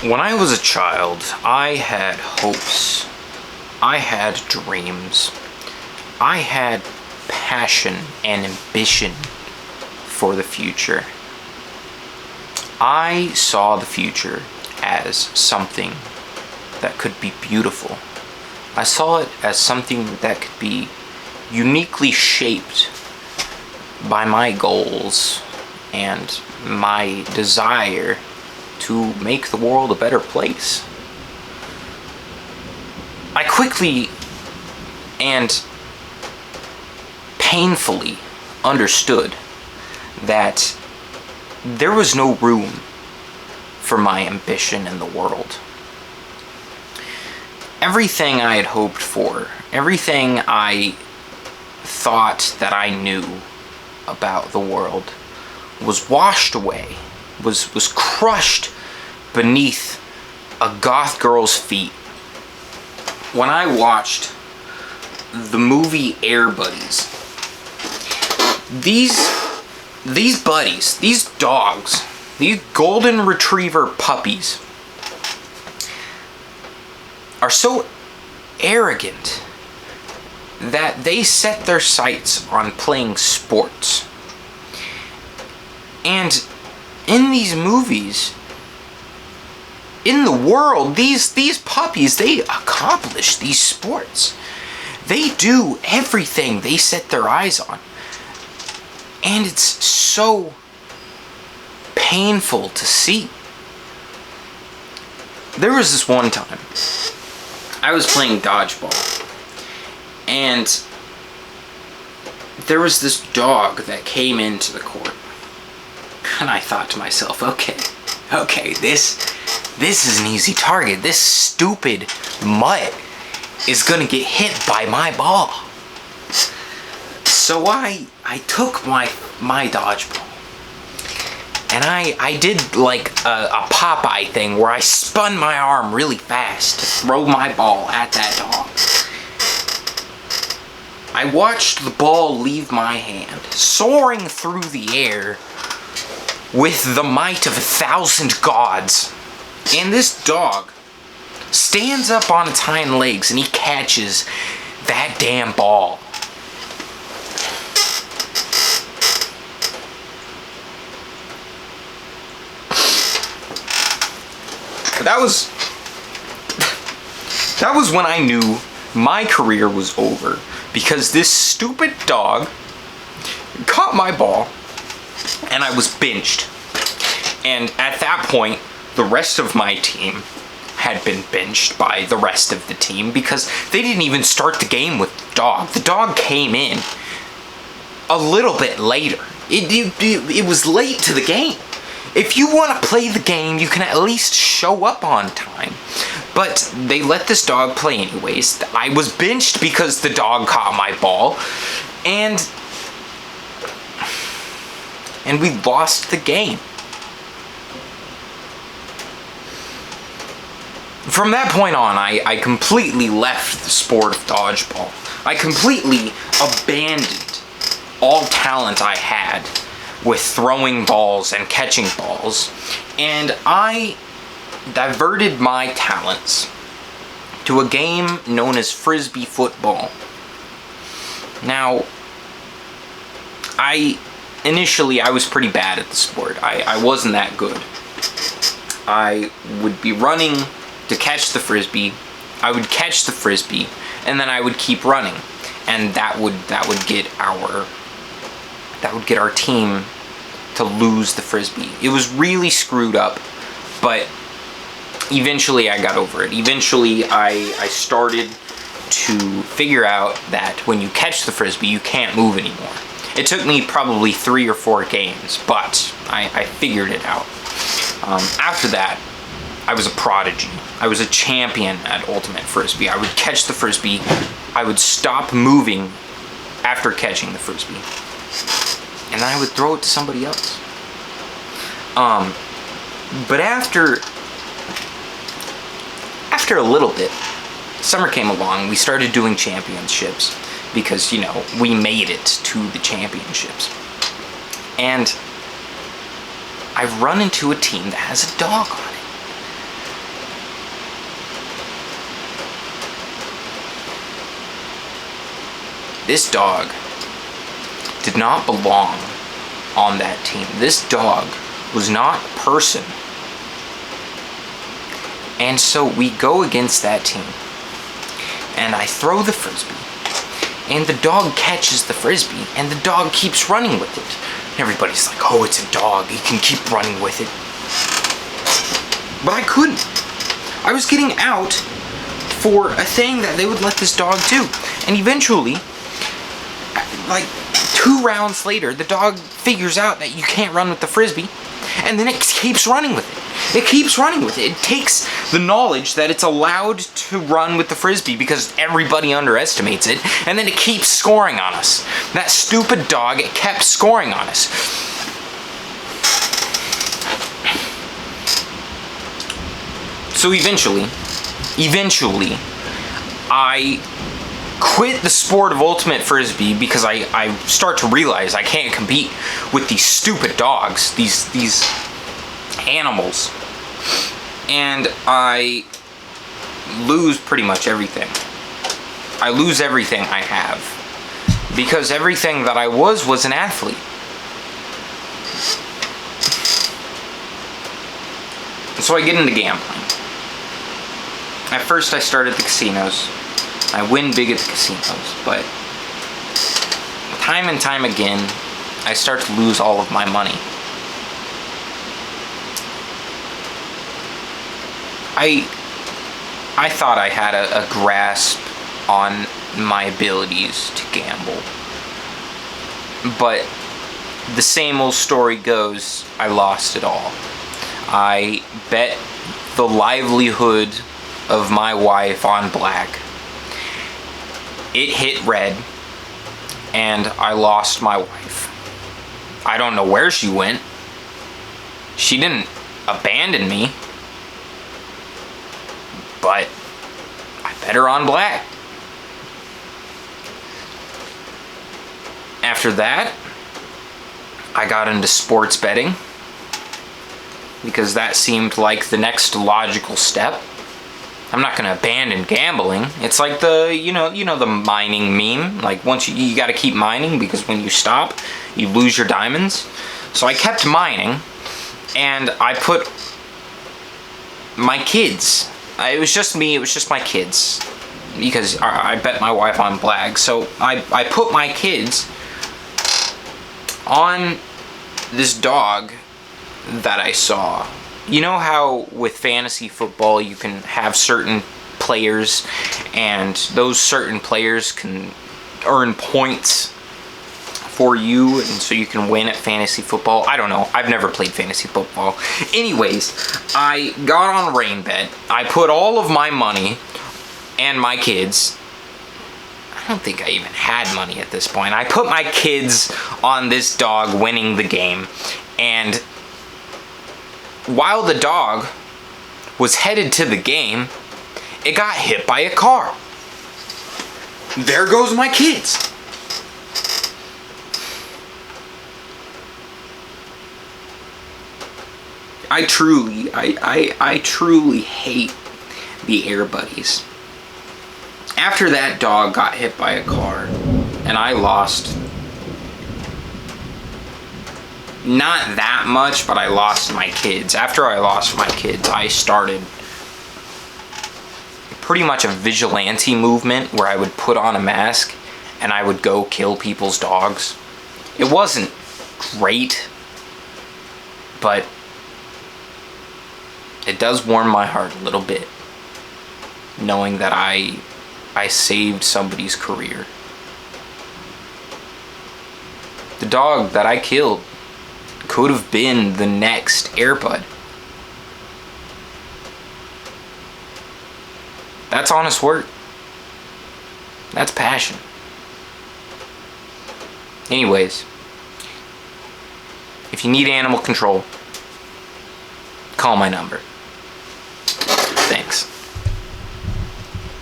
When I was a child, I had hopes. I had dreams. I had passion and ambition for the future. I saw the future as something that could be beautiful. I saw it as something that could be uniquely shaped by my goals and my desire to make the world a better place. I quickly and painfully understood that there was no room for my ambition in the world. Everything I had hoped for, everything I thought that I knew about the world was washed away, was crushed beneath a goth girl's feet. When I watched the movie Air Buddies, these buddies, these dogs, these golden retriever puppies are so arrogant that they set their sights on playing sports. And in these movies, in the world, these puppies, they accomplish these sports. They do everything they set their eyes on. And it's so painful to see. There was this one time, I was playing dodgeball, and there was this dog that came into the court. And I thought to myself, okay, this is an easy target. This stupid mutt is gonna get hit by my ball. So I took my dodgeball, and I did like a Popeye thing where I spun my arm really fast to throw my ball at that dog. I watched the ball leave my hand, soaring through the air with the might of 1,000 gods. And this dog stands up on its hind legs and he catches that damn ball. That was when I knew my career was over, because this stupid dog caught my ball and I was benched. And at that point, the rest of my team had been benched by the rest of the team because they didn't even start the game with the dog. The dog came in a little bit later. It was late to the game. If you want to play the game, you can at least show up on time. But they let this dog play anyways. I was benched because the dog caught my ball. And we lost the game. From that point on, I completely left the sport of dodgeball. I completely abandoned all talent I had with throwing balls and catching balls, and I diverted my talents to a game known as Frisbee football. Now, initially I was pretty bad at the sport. I wasn't that good. I would be running to catch the Frisbee, I would catch the Frisbee, and then I would keep running. And that would get our team to lose the Frisbee. It was really screwed up, but eventually I got over it. Eventually I started to figure out that when you catch the Frisbee, you can't move anymore. It took me probably 3 or 4 games, but I figured it out. After that, I was a prodigy. I was a champion at Ultimate Frisbee. I would catch the Frisbee. I would stop moving after catching the Frisbee, and then I would throw it to somebody else. But after a little bit, summer came along. We started doing championships because, you know, we made it to the championships. And I've run into a team that has a dog on it. This dog did not belong on that team. This dog was not a person. And so we go against that team. And I throw the frisbee. And the dog catches the frisbee. And the dog keeps running with it. Everybody's like, oh, it's a dog. He can keep running with it. But I couldn't. I was getting out for a thing that they would let this dog do. And eventually, like 2 rounds later, the dog figures out that you can't run with the frisbee. And then it keeps running with it. It keeps running with it. It takes the knowledge that it's allowed to run with the frisbee because everybody underestimates it, and then it keeps scoring on us. That stupid dog, it kept scoring on us. So eventually, I quit the sport of ultimate frisbee because I start to realize I can't compete with these stupid dogs, these animals, and I lose pretty much everything. I lose everything I have because everything that I was an athlete. So I get into gambling. At first I started at the casinos. I win big at the casinos, but time and time again, I start to lose all of my money. I thought I had a grasp on my abilities to gamble, but the same old story goes, I lost it all. I bet the livelihood of my wife on black. It hit red, and I lost my wife. I don't know where she went. She didn't abandon me, but I bet her on black. After that, I got into sports betting because that seemed like the next logical step. I'm not going to abandon gambling. It's like the, you know the mining meme. Like once you got to keep mining because when you stop, you lose your diamonds. So I kept mining, and I put my kids. It was just me. It was just my kids because I bet my wife on black. So I put my kids on this dog that I saw. You know how with fantasy football you can have certain players and those certain players can earn points for you and so you can win at fantasy football? I don't know. I've never played fantasy football. Anyways, I got on RainBet. I put all of my money and my kids. I don't think I even had money at this point. I put my kids on this dog winning the game, and while the dog was headed to the game, it got hit by a car. There goes my kids. I truly hate the Air Buddies. After that dog got hit by a car, and I lost not that much, but I lost my kids. After I lost my kids, I started pretty much a vigilante movement where I would put on a mask and I would go kill people's dogs. It wasn't great, but it does warm my heart a little bit knowing that I saved somebody's career. The dog that I killed could have been the next Airbud. That's honest work. That's passion. Anyways, if you need animal control, call my number. Thanks.